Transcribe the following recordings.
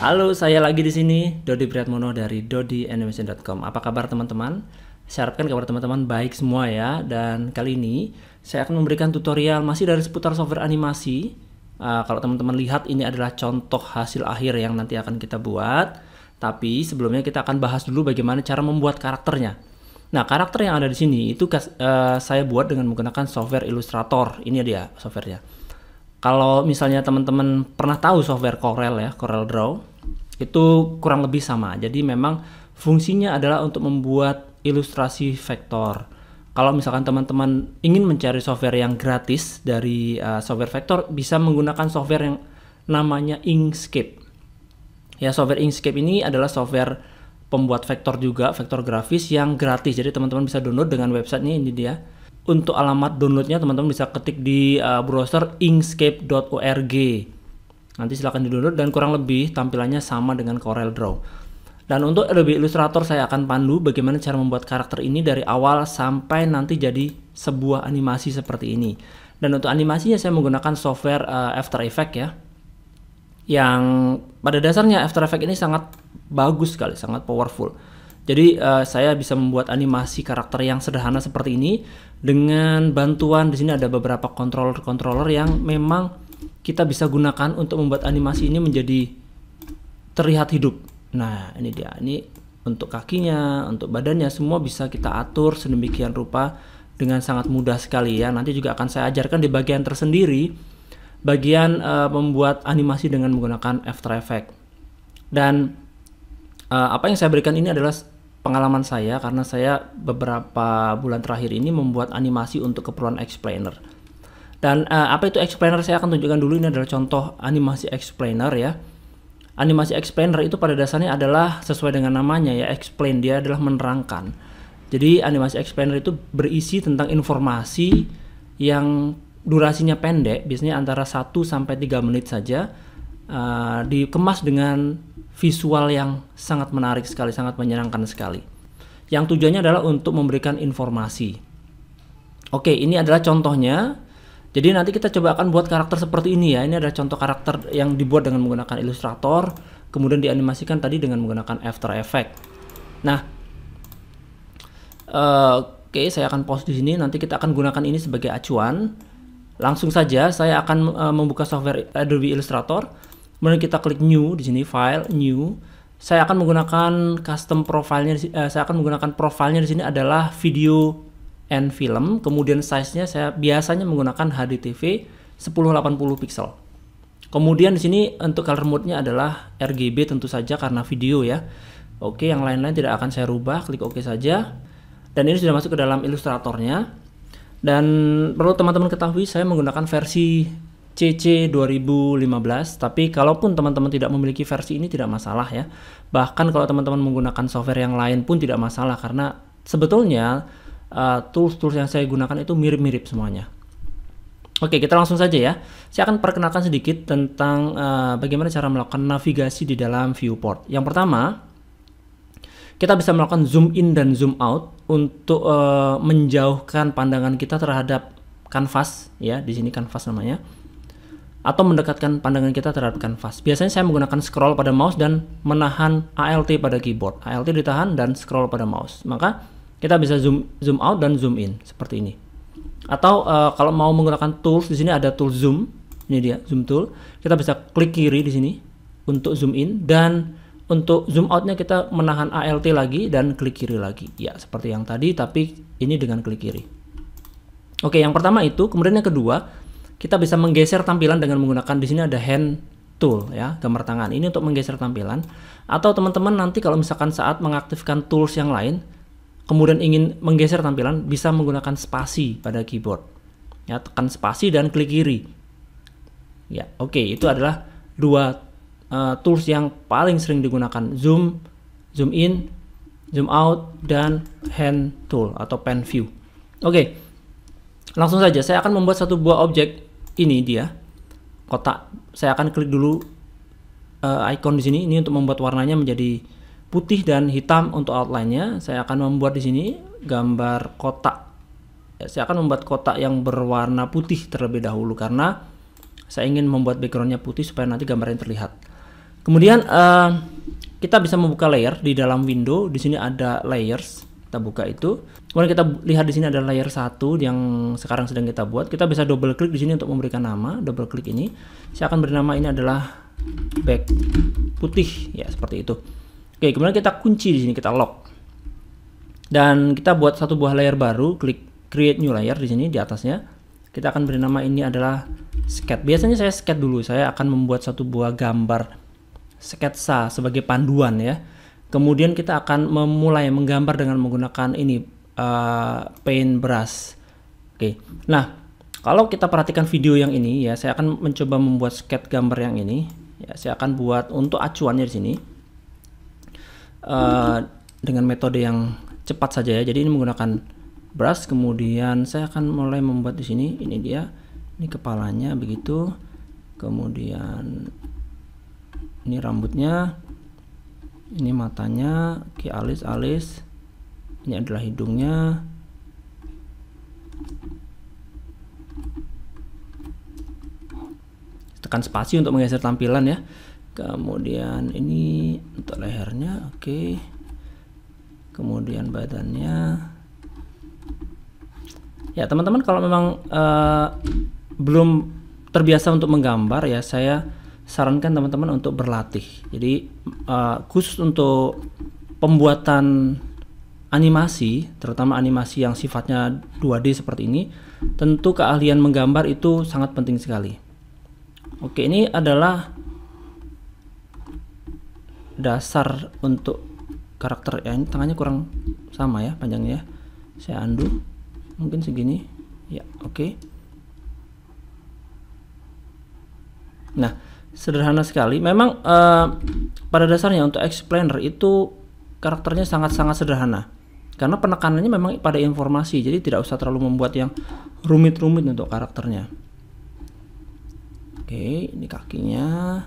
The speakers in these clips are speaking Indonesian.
Halo, saya lagi di sini, Dodi Priatmono dari dodianimation.com. Apa kabar teman-teman? Saya harapkan kabar teman-teman baik semua ya. Dan kali ini saya akan memberikan tutorial masih dari seputar software animasi. Kalau teman-teman lihat, ini adalah contoh hasil akhir yang nanti akan kita buat. Tapi sebelumnya kita akan bahas dulu bagaimana cara membuat karakternya. Nah, karakter yang ada di sini itu saya buat dengan menggunakan software Illustrator. Ini dia softwarenya. Kalau misalnya teman-teman pernah tahu software Corel ya, Corel Draw, itu kurang lebih sama. Jadi memang fungsinya adalah untuk membuat ilustrasi vektor. Kalau misalkan teman-teman ingin mencari software yang gratis dari software vektor, bisa menggunakan software yang namanya Inkscape. Ya, software Inkscape ini adalah software pembuat vektor juga, vektor grafis yang gratis. Jadi teman-teman bisa download dengan websitenya, ini dia. Untuk alamat downloadnya teman-teman bisa ketik di browser inkscape.org. Nanti silahkan di-download dan kurang lebih tampilannya sama dengan Corel Draw. Dan untuk Adobe Illustrator saya akan pandu bagaimana cara membuat karakter ini dari awal sampai nanti jadi sebuah animasi seperti ini. Dan untuk animasinya saya menggunakan software After Effects ya. Yang pada dasarnya After Effects ini sangat bagus sekali, sangat powerful. Jadi saya bisa membuat animasi karakter yang sederhana seperti ini dengan bantuan di sini ada beberapa controller yang memang kita bisa gunakan untuk membuat animasi ini menjadi terlihat hidup. Nah, ini dia. Ini untuk kakinya, untuk badannya semua bisa kita atur sedemikian rupa dengan sangat mudah sekali ya. Nanti juga akan saya ajarkan di bagian tersendiri bagian membuat animasi dengan menggunakan After Effects. Dan apa yang saya berikan ini adalah pengalaman saya karena saya beberapa bulan terakhir ini membuat animasi untuk keperluan explainer. Dan apa itu explainer saya akan tunjukkan dulu. Ini adalah contoh animasi explainer ya. Animasi explainer itu pada dasarnya adalah sesuai dengan namanya ya, explain, dia adalah menerangkan. Jadi animasi explainer itu berisi tentang informasi yang durasinya pendek, biasanya antara 1 sampai 3 menit saja, dikemas dengan visual yang sangat menarik sekali, sangat menyenangkan sekali. Yang tujuannya adalah untuk memberikan informasi. Oke, ini adalah contohnya. Jadi nanti kita coba akan buat karakter seperti ini ya. Ini adalah contoh karakter yang dibuat dengan menggunakan Illustrator, kemudian dianimasikan tadi dengan menggunakan After Effects. Nah, oke, saya akan pause di sini. Nanti kita akan gunakan ini sebagai acuan. Langsung saja saya akan membuka software Adobe Illustrator. Kemudian kita klik New di sini, File, New. Saya akan menggunakan custom profile-nya. Saya akan menggunakan profilnya di sini adalah Video and Film. Kemudian size-nya saya biasanya menggunakan HDTV 1080 pixel. Kemudian di sini untuk color mode-nya adalah RGB tentu saja karena video ya. Oke, yang lain-lain tidak akan saya rubah. Klik OK saja. Dan ini sudah masuk ke dalam Illustrator-nya. Dan perlu teman-teman ketahui, saya menggunakan versi CC 2015, tapi kalaupun teman-teman tidak memiliki versi ini tidak masalah ya. Bahkan kalau teman-teman menggunakan software yang lain pun tidak masalah karena sebetulnya tools-tools yang saya gunakan itu mirip-mirip semuanya. Oke, kita langsung saja ya. Saya akan perkenalkan sedikit tentang bagaimana cara melakukan navigasi di dalam viewport. Yang pertama, kita bisa melakukan zoom in dan zoom out untuk menjauhkan pandangan kita terhadap kanvas ya. Di sini kanvas namanya. Atau mendekatkan pandangan kita terhadap kanvas. Biasanya saya menggunakan scroll pada mouse dan menahan Alt pada keyboard. Alt ditahan dan scroll pada mouse. Maka kita bisa zoom out dan zoom in seperti ini. Atau kalau mau menggunakan tools, di sini ada tool zoom. Ini dia zoom tool. Kita bisa klik kiri di sini untuk zoom in, dan untuk zoom outnya kita menahan Alt lagi dan klik kiri lagi. Ya, seperti yang tadi, tapi ini dengan klik kiri. Oke, yang pertama itu. Kemudian yang kedua, kita bisa menggeser tampilan dengan menggunakan di sini ada hand tool ya, gambar tangan. Ini untuk menggeser tampilan. Atau teman-teman nanti kalau misalkan saat mengaktifkan tools yang lain, kemudian ingin menggeser tampilan, bisa menggunakan spasi pada keyboard. Ya, tekan spasi dan klik kiri. Ya, oke, itu adalah dua tools yang paling sering digunakan, zoom, zoom in, zoom out, dan hand tool atau pen view. Oke. Langsung saja saya akan membuat satu buah objek. Ini dia kotak. Saya akan klik dulu icon di sini. Ini untuk membuat warnanya menjadi putih dan hitam untuk outline-nya. Saya akan membuat di sini gambar kotak. Saya akan membuat kotak yang berwarna putih terlebih dahulu karena saya ingin membuat backgroundnya putih supaya nanti gambarnya terlihat. Kemudian kita bisa membuka layer di dalam window. Di sini ada layers. Kita buka itu. Kemudian kita lihat di sini ada layer 1 yang sekarang sedang kita buat. Kita bisa double klik di sini untuk memberikan nama. Double klik ini. Saya akan beri nama ini adalah back putih ya, seperti itu. Oke, kemudian kita kunci di sini, kita lock. Dan kita buat satu buah layer baru, klik create new layer di sini di atasnya. Kita akan beri nama ini adalah sketch. Biasanya saya sketch dulu. Saya akan membuat satu buah gambar sketsa sebagai panduan ya. Kemudian kita akan memulai menggambar dengan menggunakan ini paintbrush. Oke. Nah, kalau kita perhatikan video yang ini ya, saya akan mencoba membuat sketch gambar yang ini. Ya, saya akan buat untuk acuannya di sini dengan metode yang cepat saja ya. Jadi ini menggunakan brush. Kemudian saya akan mulai membuat di sini. Ini dia. Ini kepalanya begitu. Kemudian ini rambutnya. Ini matanya. Oke, alis. Ini adalah hidungnya. Tekan spasi untuk menggeser tampilan ya. Kemudian ini untuk lehernya, oke. Kemudian badannya. Ya teman-teman, kalau memang belum terbiasa untuk menggambar ya, saya sarankan teman-teman untuk berlatih. Jadi khusus untuk pembuatan animasi, terutama animasi yang sifatnya 2D seperti ini, tentu keahlian menggambar itu sangat penting sekali. Oke, ini adalah dasar untuk karakter ya. Ini tangannya kurang sama ya panjangnya. Saya undo, mungkin segini ya. Oke. Nah, sederhana sekali. Memang pada dasarnya untuk explainer itu karakternya sangat-sangat sederhana, karena penekanannya memang pada informasi. Jadi tidak usah terlalu membuat yang rumit-rumit untuk karakternya. Oke, ini kakinya.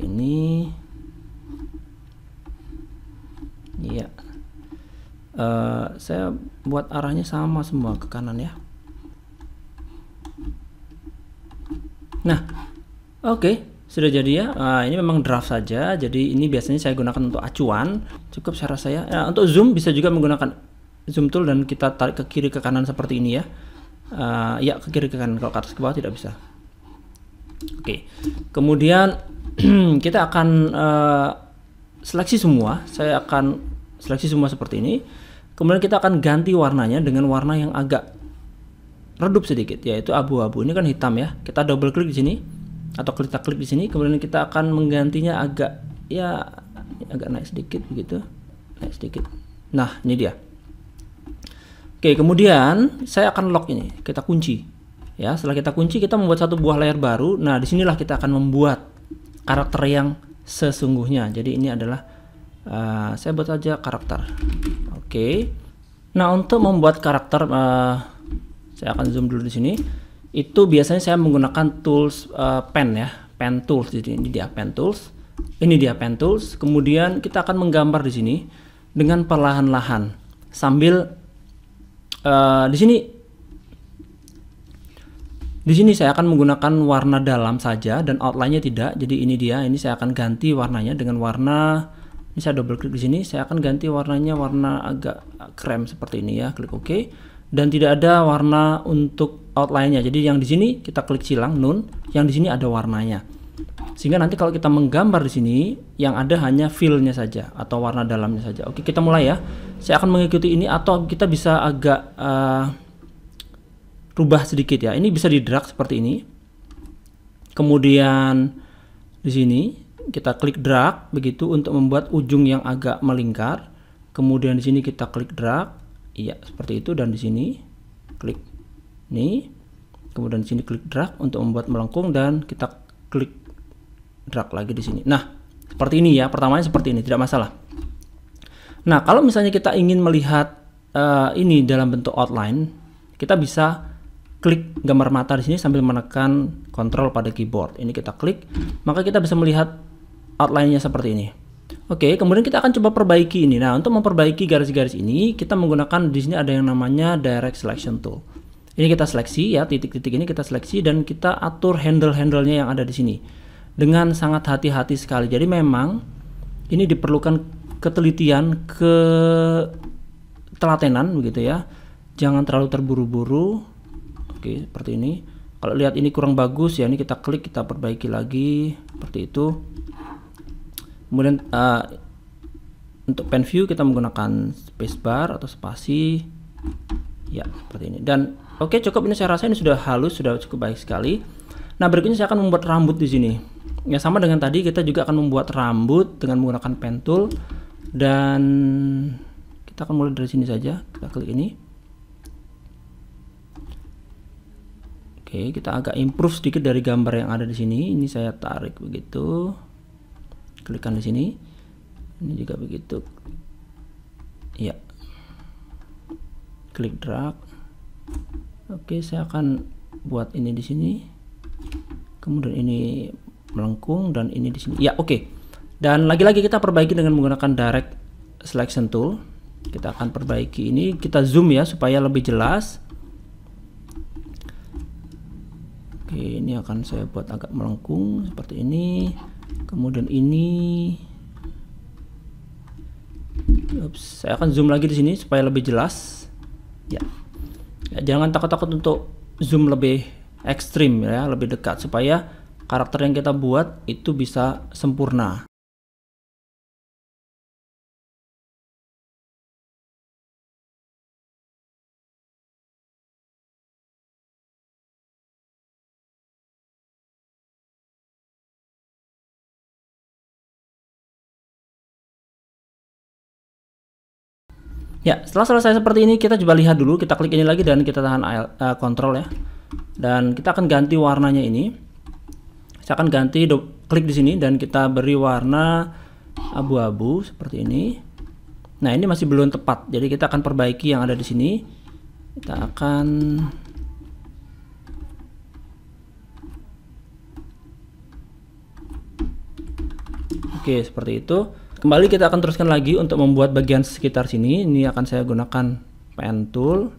Ini iya. Saya buat arahnya sama semua ke kanan ya. Nah, oke, sudah jadi ya. Ini memang draft saja. Jadi ini biasanya saya gunakan untuk acuan. Cukup saya rasa ya. Untuk zoom bisa juga menggunakan zoom tool dan kita tarik ke kiri ke kanan seperti ini ya. Ya, ke kiri ke kanan. Kalau ke atas ke bawah tidak bisa. Oke, kemudian kita akan seleksi semua. Saya akan seleksi semua seperti ini. Kemudian kita akan ganti warnanya dengan warna yang agak redup sedikit, yaitu abu-abu. Ini kan hitam ya. Kita double klik di sini atau kita klik di sini. Kemudian kita akan menggantinya agak naik sedikit begitu, naik sedikit. Nah, ini dia. Oke, kemudian saya akan lock ini. Kita kunci. Ya, setelah kita kunci, kita membuat satu buah layer baru. Nah, disinilah kita akan membuat karakter yang sesungguhnya. Jadi ini adalah saya buat aja karakter. Oke. Nah, untuk membuat karakter, saya akan zoom dulu di sini. Itu biasanya saya menggunakan tools pen ya, pen tools. Jadi ini dia pen tools. Ini dia pen tools. Kemudian kita akan menggambar di sini dengan perlahan-lahan sambil di sini saya akan menggunakan warna dalam saja dan outline-nya tidak. Jadi ini dia. Ini saya akan ganti warnanya dengan warna. Ini saya double klik di sini. Saya akan ganti warnanya warna agak krem seperti ini ya. Klik OK. Dan tidak ada warna untuk outline-nya. Jadi yang di sini kita klik silang none. Yang di sini ada warnanya. Sehingga nanti kalau kita menggambar di sini, yang ada hanya fill-nya saja atau warna dalamnya saja. Oke, kita mulai ya. Saya akan mengikuti ini atau kita bisa agak rubah sedikit ya. Ini bisa di drag seperti ini. Kemudian di sini kita klik drag begitu untuk membuat ujung yang agak melingkar. Kemudian di sini kita klik drag. Iya, seperti itu, dan di sini klik ini. Kemudian di sini klik drag untuk membuat melengkung dan kita klik drag lagi di sini. Nah, seperti ini ya. Pertamanya seperti ini, tidak masalah. Nah, kalau misalnya kita ingin melihat ini dalam bentuk outline, kita bisa klik gambar mata di sini sambil menekan kontrol pada keyboard. Ini kita klik, maka kita bisa melihat outline-nya seperti ini. Oke, kemudian kita akan coba perbaiki ini. Nah, untuk memperbaiki garis-garis ini, kita menggunakan di sini ada yang namanya Direct Selection Tool. Ini kita seleksi ya, titik-titik ini kita seleksi dan kita atur handle-handlenya yang ada di sini. dengan sangat hati-hati sekali. Jadi memang ini diperlukan ketelitian, ketelatenan begitu ya. Jangan terlalu terburu-buru. Oke, seperti ini. Kalau lihat ini kurang bagus ya, ini kita klik, kita perbaiki lagi seperti itu. Kemudian untuk pen view kita menggunakan spacebar atau spasi. Ya, seperti ini. Dan oke, cukup, ini saya rasa ini sudah halus, sudah cukup baik sekali. Nah, berikutnya saya akan membuat rambut di sini. Ya, sama dengan tadi, kita juga akan membuat rambut dengan menggunakan pen tool, dan kita akan mulai dari sini saja. Kita klik ini. Oke, kita agak improve sedikit dari gambar yang ada di sini. Ini saya tarik begitu. Klikkan di sini. Ini juga begitu. Ya. Klik drag. Oke, saya akan buat ini di sini. Kemudian ini melengkung dan ini di sini. Ya, oke. Dan lagi-lagi kita perbaiki dengan menggunakan direct selection tool. Kita akan perbaiki ini, kita zoom ya supaya lebih jelas. Oke, ini akan saya buat agak melengkung seperti ini. Kemudian ini, saya akan zoom lagi di sini supaya lebih jelas. Ya, jangan takut-takut untuk zoom lebih ekstrim ya, lebih dekat supaya karakter yang kita buat itu bisa sempurna. Ya, setelah selesai seperti ini, kita coba lihat dulu. Kita klik ini lagi dan kita tahan Ctrl ya. Dan kita akan ganti warnanya ini. Saya akan ganti, klik di sini dan kita beri warna abu-abu seperti ini. Nah, ini masih belum tepat. Jadi kita akan perbaiki yang ada di sini. Kita akan Oke, seperti itu. Kembali kita akan teruskan lagi untuk membuat bagian sekitar sini. Ini akan saya gunakan pen tool.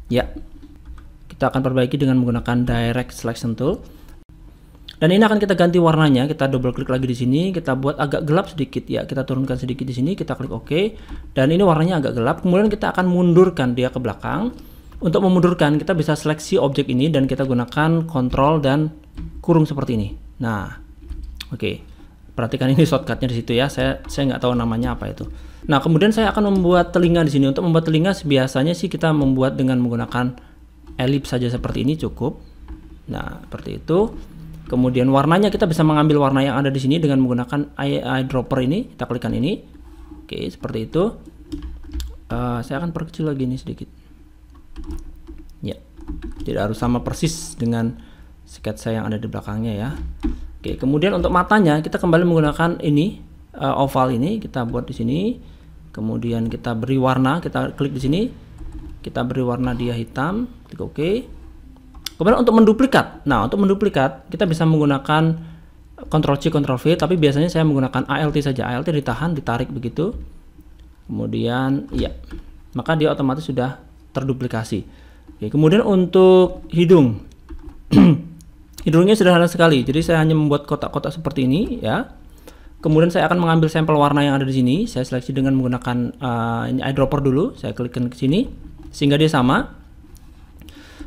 Ya, kita akan perbaiki dengan menggunakan direct selection tool. Dan ini akan kita ganti warnanya. Kita double klik lagi di sini. Kita buat agak gelap sedikit ya. Kita turunkan sedikit di sini. Kita klik OK. Dan ini warnanya agak gelap. Kemudian kita akan mundurkan dia ke belakang. Untuk memundurkan, kita bisa seleksi objek ini dan kita gunakan Ctrl dan kurung seperti ini. Nah, oke. Perhatikan ini shortcutnya di situ ya. Saya nggak tahu namanya apa itu. Nah, kemudian saya akan membuat telinga di sini. Untuk membuat telinga biasanya sih kita membuat dengan menggunakan ellipse saja seperti ini cukup. Nah, seperti itu. Kemudian warnanya kita bisa mengambil warna yang ada di sini dengan menggunakan eyedropper ini. Kita klikkan ini. Oke, seperti itu. Saya akan perkecil lagi ini sedikit. Ya, tidak harus sama persis dengan sketsa yang ada di belakangnya ya. Oke, kemudian untuk matanya kita kembali menggunakan ini oval ini, kita buat di sini. Kemudian kita beri warna, kita klik di sini, kita beri warna dia hitam, klik OK. Kemudian untuk menduplikat, nah untuk menduplikat kita bisa menggunakan Ctrl C Ctrl V, tapi biasanya saya menggunakan Alt saja. Alt ditahan, ditarik begitu. Kemudian ya, maka dia otomatis sudah terduplikasi. Oke, kemudian untuk hidung. Hidungnya sederhana sekali. Jadi saya hanya membuat kotak-kotak seperti ini ya. Kemudian saya akan mengambil sampel warna yang ada di sini. Saya seleksi dengan menggunakan ini eyedropper dulu. Saya klikkan ke sini sehingga dia sama.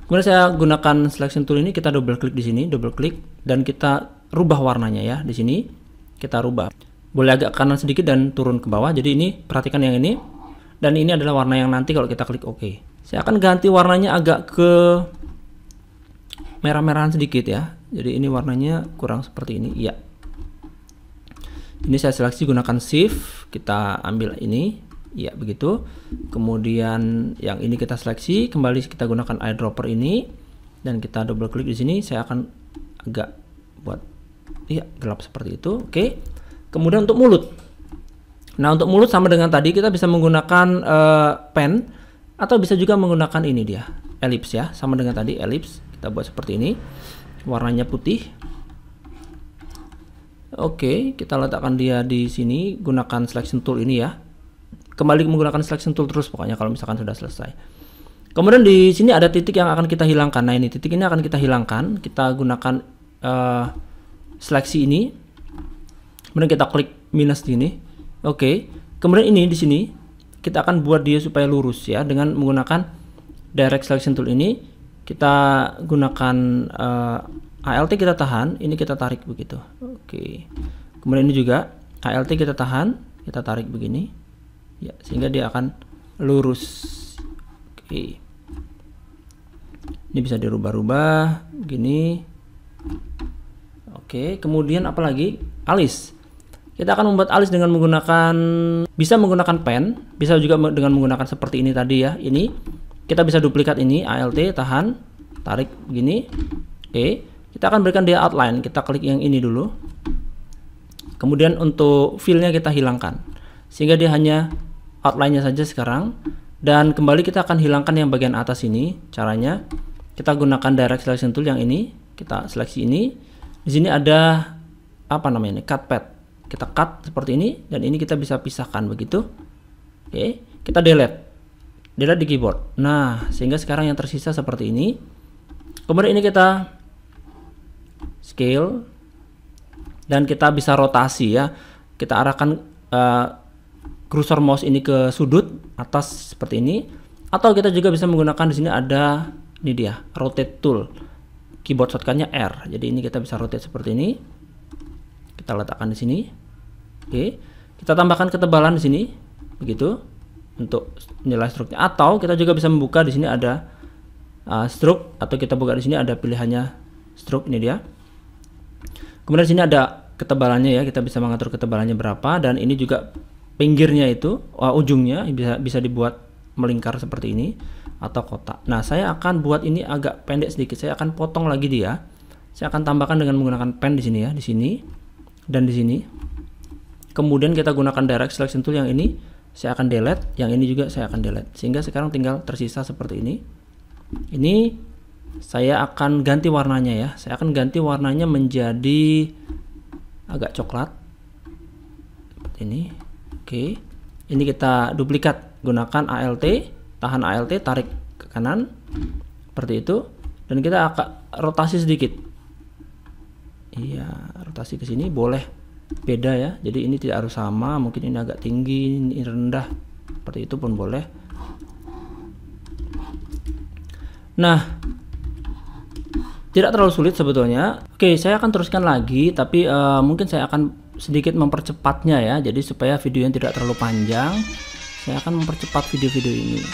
Kemudian saya gunakan selection tool ini, kita double klik di sini, double klik dan kita rubah warnanya ya di sini. Kita rubah. Boleh agak kanan sedikit dan turun ke bawah. Jadi ini perhatikan yang ini. Dan ini adalah warna yang nanti kalau kita klik OK. Saya akan ganti warnanya agak ke merah-merahan sedikit ya. Jadi ini warnanya kurang seperti ini. Ya. Ini saya seleksi gunakan Shift, kita ambil ini. Ya, begitu. Kemudian yang ini kita seleksi, kembali kita gunakan eyedropper ini dan kita double klik di sini. Saya akan agak buat ya gelap seperti itu. Oke. Kemudian untuk mulut. Nah, untuk mulut sama dengan tadi, kita bisa menggunakan pen atau bisa juga menggunakan ini dia, ellipse ya, sama dengan tadi ellipse. Kita buat seperti ini, warnanya putih. Oke, kita letakkan dia di sini, gunakan selection tool ini ya. Kembali menggunakan selection tool terus pokoknya kalau misalkan sudah selesai. Kemudian di sini ada titik yang akan kita hilangkan. Nah, ini titik ini akan kita hilangkan. Kita gunakan seleksi ini. Kemudian kita klik minus ini. Oke. Kemudian ini di sini kita akan buat dia supaya lurus ya dengan menggunakan direct selection tool ini. Kita gunakan ALT, kita tahan, ini kita tarik begitu. Oke. Kemudian ini juga ALT kita tahan, kita tarik begini. Ya, sehingga dia akan lurus. Oke. Ini bisa dirubah-rubah begini. Oke, kemudian apalagi? Alis. Kita akan membuat alis dengan menggunakan, bisa menggunakan pen, bisa juga dengan menggunakan seperti ini tadi ya. Ini kita bisa duplikat ini, ALT, tahan, tarik begini. Oke, kita akan berikan dia outline. Kita klik yang ini dulu. Kemudian untuk fill-nya kita hilangkan, sehingga dia hanya outline-nya saja sekarang. Dan kembali kita akan hilangkan yang bagian atas ini. Caranya kita gunakan direct selection tool yang ini, kita seleksi ini. Di sini ada apa namanya ini, cut path. Kita cut seperti ini, dan ini kita bisa pisahkan begitu. Oke, kita delete di keyboard. Nah, sehingga sekarang yang tersisa seperti ini. Kemudian ini kita scale, dan kita bisa rotasi ya. Kita arahkan cursor mouse ini ke sudut atas seperti ini, atau kita juga bisa menggunakan di sini ada ini dia rotate tool, keyboard shortcutnya R. Jadi ini kita bisa rotate seperti ini. Kita letakkan di sini. Oke, kita tambahkan ketebalan di sini begitu untuk nilai stroke-nya, atau kita juga bisa membuka di sini ada stroke, atau kita buka di sini ada pilihannya stroke, ini dia. Kemudian di sini ada ketebalannya ya, kita bisa mengatur ketebalannya berapa, dan ini juga pinggirnya itu ujungnya bisa dibuat melingkar seperti ini atau kotak. Nah, saya akan buat ini agak pendek sedikit. Saya akan potong lagi dia. Saya akan tambahkan dengan menggunakan pen di sini ya, di sini dan di sini. Kemudian kita gunakan direct selection tool yang ini, saya akan delete, yang ini juga saya akan delete. Sehingga sekarang tinggal tersisa seperti ini. Ini saya akan ganti warnanya ya. Saya akan ganti warnanya menjadi agak coklat. Seperti ini. Oke. Ini kita duplikat, gunakan ALT, tahan ALT, tarik ke kanan. Seperti itu. Dan kita akan rotasi sedikit. Iya, rotasi ke sini boleh beda ya, jadi ini tidak harus sama, mungkin ini agak tinggi, ini rendah, seperti itu pun boleh. Nah, tidak terlalu sulit sebetulnya. Oke, saya akan teruskan lagi, tapi mungkin saya akan sedikit mempercepatnya ya, jadi supaya videonya tidak terlalu panjang, saya akan mempercepat video-video ini.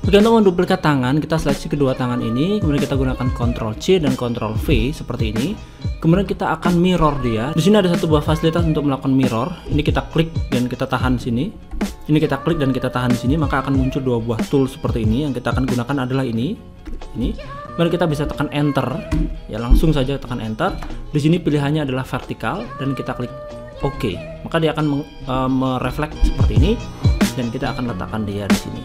Oke, untuk menduplikat tangan, kita seleksi kedua tangan ini, kemudian kita gunakan Ctrl C dan Ctrl V seperti ini. Kemudian kita akan mirror dia. Di sini ada satu buah fasilitas untuk melakukan mirror. Ini kita klik dan kita tahan di sini. Ini kita klik dan kita tahan di sini, maka akan muncul dua buah tool seperti ini. Yang kita akan gunakan adalah ini. Kemudian kita bisa tekan enter. Ya, langsung saja tekan enter. Di sini pilihannya adalah vertikal dan kita klik OK. Maka dia akan merefleks seperti ini dan kita akan letakkan dia di sini.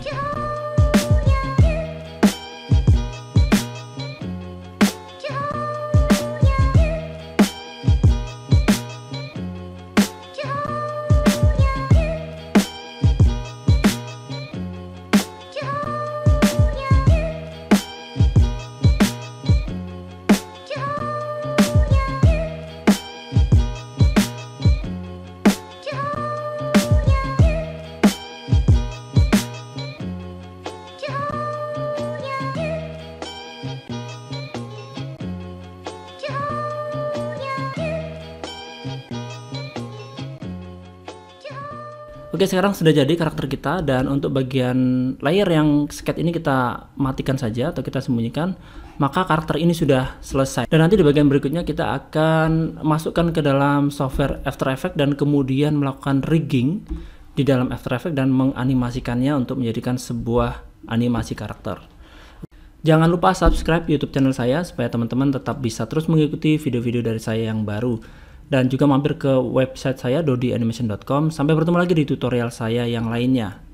Oke, sekarang sudah jadi karakter kita, dan untuk bagian layer yang sketch ini kita matikan saja atau kita sembunyikan, maka karakter ini sudah selesai. Dan nanti di bagian berikutnya kita akan masukkan ke dalam software After Effects dan kemudian melakukan rigging di dalam After Effects dan menganimasikannya untuk menjadikan sebuah animasi karakter. Jangan lupa subscribe YouTube channel saya supaya teman-teman tetap bisa terus mengikuti video-video dari saya yang baru. Dan juga mampir ke website saya dodianimation.com. Sampai bertemu lagi di tutorial saya yang lainnya.